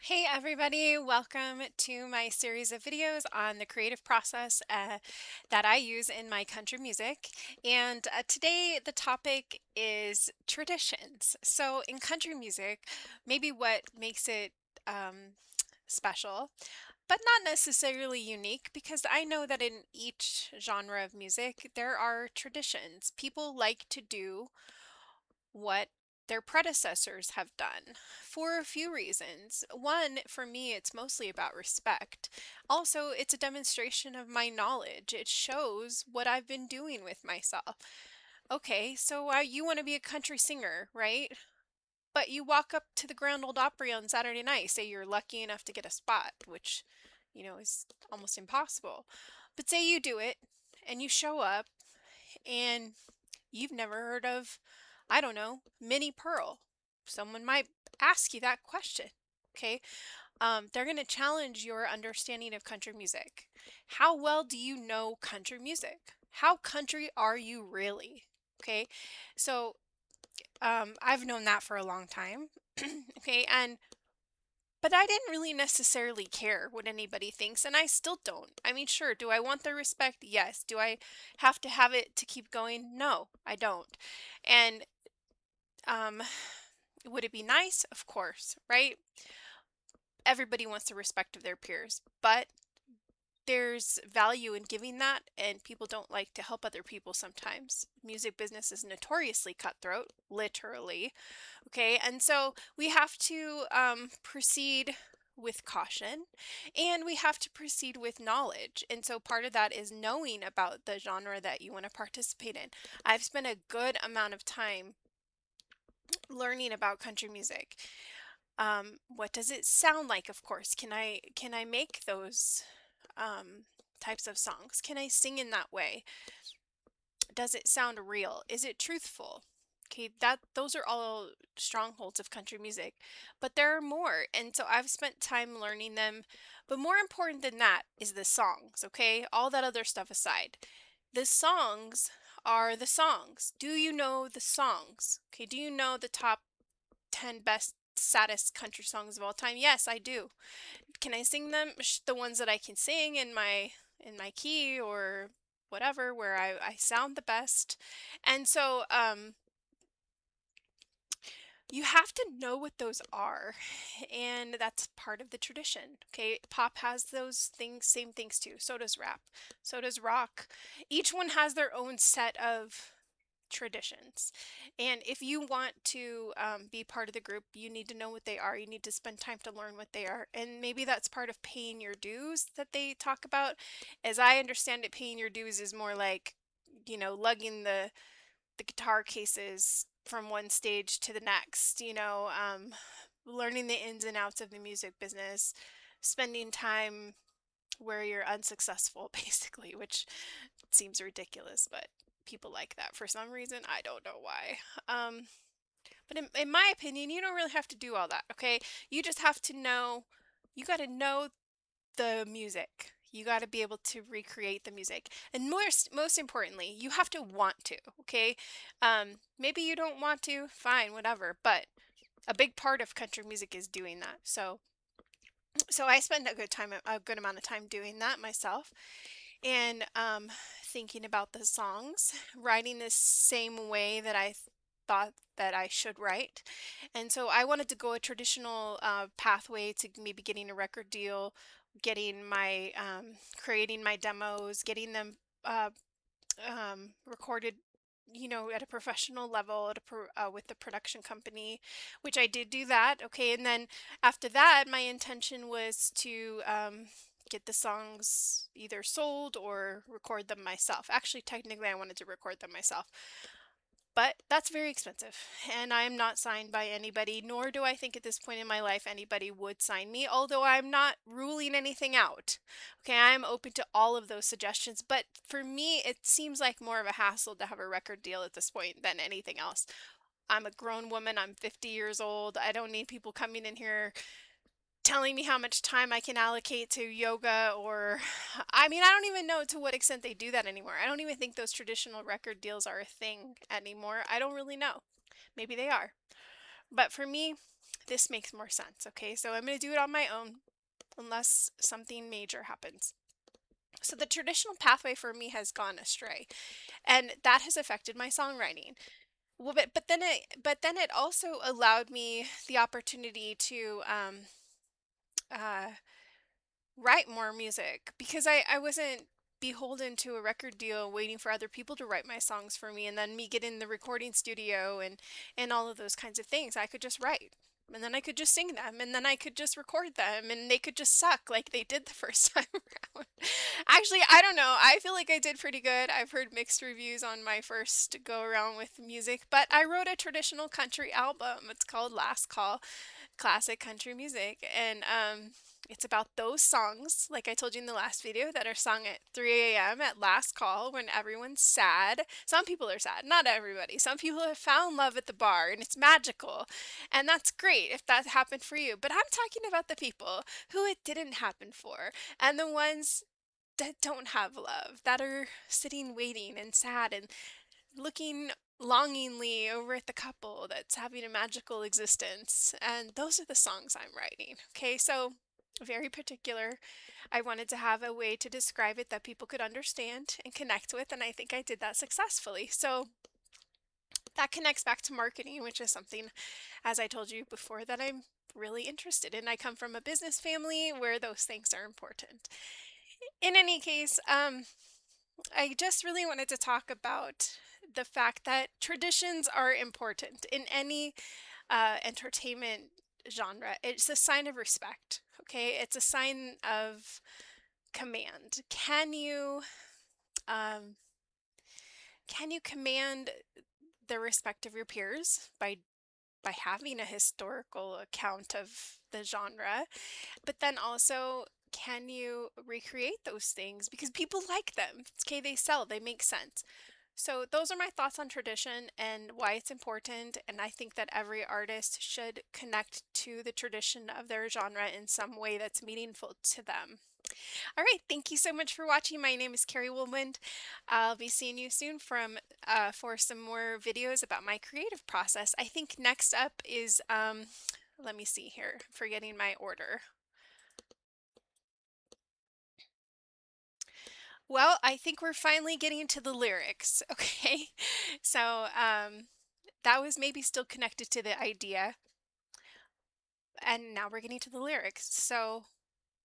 Hey everybody, welcome to my series of videos on the creative process that I use in my country music. And today the topic is traditions. So in country music, maybe what makes it um, special, but not necessarily unique, because I know that in each genre of music there are traditions. People like to do what their predecessors have done for a few reasons. One, for me, it's mostly about respect. Also, it's a demonstration of my knowledge. It shows what I've been doing with myself. Okay, so you want to be a country singer, right? But you walk up to the Grand Ole Opry on Saturday night, say you're lucky enough to get a spot, which, is almost impossible. But say you do it and you show up and you've never heard of, I don't know, Minnie Pearl. Someone might ask you that question. Okay. They're going to challenge your understanding of country music. How well do you know country music? How country are you really? Okay. So I've known that for a long time. Okay. But I didn't really necessarily care what anybody thinks, and I still don't. I mean, sure, do I want their respect? Yes. Do I have to have it to keep going? No, I don't. And um, would it be nice? Of course, right? Everybody wants the respect of their peers, but there's value in giving that, and people don't like to help other people sometimes. Music business is notoriously cutthroat, literally. Okay, and so we have to proceed with caution, and we have to proceed with knowledge. And so part of that is knowing about the genre that you want to participate in. I've spent a good amount of time learning about country music. What does it sound like? Of course, can I make those types of songs? Can I sing in that way? Does it sound real? Is it truthful? Okay, that those are all strongholds of country music, but there are more, and so I've spent time learning them. But more important than that is the songs. Okay, all that other stuff aside, the songs are the songs. Do you know the songs? Okay, do you know the top 10 best saddest country songs of all time? Yes, I do. Can I sing them? The ones that I can sing in my key or whatever, where I sound the best. And so you have to know what those are, and that's part of the tradition. Okay, pop has those things, same things too. So does rap, so does rock. Each one has their own set of traditions. And if you want to be part of the group, you need to know what they are. You need to spend time to learn what they are. And maybe that's part of paying your dues that they talk about. As I understand it, paying your dues is more like, lugging the guitar cases from one stage to the next, learning the ins and outs of the music business, spending time where you're unsuccessful, basically, which seems ridiculous, but people like that for some reason. I don't know why. But in my opinion, you don't really have to do all that, okay? You just have to know, you got to know the music. You got to be able to recreate the music. And most importantly, you have to want to, okay? Maybe you don't want to, fine, whatever. But a big part of country music is doing that. So I spend a good amount of time doing that myself, and thinking about the songs, writing the same way that I thought that I should write. And so I wanted to go a traditional pathway to maybe getting a record deal, getting my creating my demos, getting them recorded, at a professional level with the production company, which I did do that. Okay, and then after that, my intention was to get the songs either sold or record them myself. Actually, technically, I wanted to record them myself. But that's very expensive, and I am not signed by anybody, nor do I think at this point in my life anybody would sign me, although I'm not ruling anything out. Okay, I'm open to all of those suggestions, but for me, it seems like more of a hassle to have a record deal at this point than anything else. I'm a grown woman, I'm 50 years old. I don't need people coming in here telling me how much time I can allocate to yoga, or I mean, I don't even know to what extent they do that anymore. I don't even think those traditional record deals are a thing anymore. I don't really know. Maybe they are. But for me, this makes more sense. Okay, so I'm going to do it on my own unless something major happens. So the traditional pathway for me has gone astray, and that has affected my songwriting. Well, but then it also allowed me the opportunity to uh, write more music because I wasn't beholden to a record deal waiting for other people to write my songs for me and then me get in the recording studio and all of those kinds of things. I could just write and then I could just sing them and then I could just record them and they could just suck like they did the first time around. Actually, I don't know. I feel like I did pretty good. I've heard mixed reviews on my first go around with music, but I wrote a traditional country album. It's called Last Call Classic Country Music, and it's about those songs, like I told you in the last video, that are sung at 3 a.m. at last call when everyone's sad. Some people are sad, not everybody. Some people have found love at the bar and it's magical. And that's great if that happened for you. But I'm talking about the people who it didn't happen for and the ones that don't have love, that are sitting waiting and sad and looking longingly over at the couple that's having a magical existence. And those are the songs I'm writing. Okay, so very particular. I wanted to have a way to describe it that people could understand and connect with, and I think I did that successfully. So that connects back to marketing, which is something, as I told you before, that I'm really interested in. I come from a business family where those things are important. In any case, I just really wanted to talk about the fact that traditions are important in any entertainment genre. It's a sign of respect, okay? It's a sign of command. Um, can you command the respect of your peers by having a historical account of the genre, but then also can you recreate those things because people like them? Okay, they sell, they make sense. So those are my thoughts on tradition and why it's important, and I think that every artist should connect to the tradition of their genre in some way that's meaningful to them. All right, thank you so much for watching. My name is Carri Wohlwend. I'll be seeing you soon for some more videos about my creative process. I think next up is let me see here, I'm forgetting my order. Well, I think we're finally getting to the lyrics. Okay, so that was maybe still connected to the idea, and now we're getting to the lyrics. So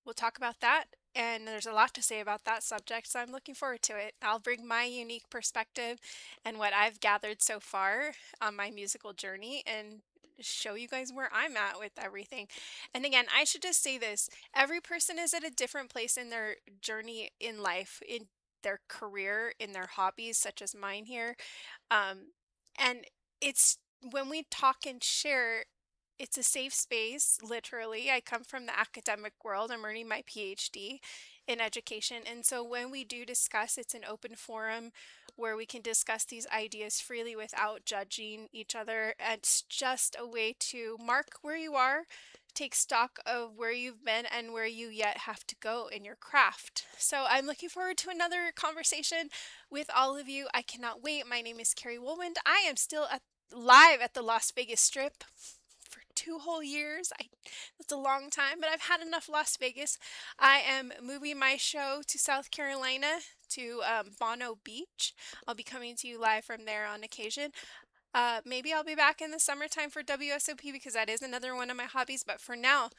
we'll talk about that. And there's a lot to say about that subject, so I'm looking forward to it. I'll bring my unique perspective and what I've gathered so far on my musical journey and show you guys where I'm at with everything. And again, I should just say this, every person is at a different place in their journey in life, in their career, in their hobbies, such as mine here. Um, and it's when we talk and share, it's a safe space, literally. I come from the academic world. I'm earning my PhD in education. And so when we do discuss, it's an open forum where we can discuss these ideas freely without judging each other. It's just a way to mark where you are, take stock of where you've been and where you yet have to go in your craft. So I'm looking forward to another conversation with all of you. I cannot wait. My name is Carri Wohlwend. I am still live at the Las Vegas Strip for 2 whole years. That's a long time, but I've had enough Las Vegas. I am moving my show to South Carolina to Bono Beach. I'll be coming to you live from there on occasion. Maybe I'll be back in the summertime for WSOP because that is another one of my hobbies. But for now,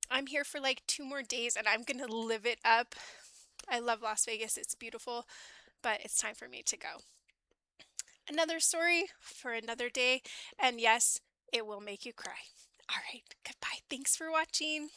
I'm here for like 2 more days and I'm going to live it up. I love Las Vegas. It's beautiful, but it's time for me to go. Another story for another day. And yes, it will make you cry. All right, goodbye. Thanks for watching.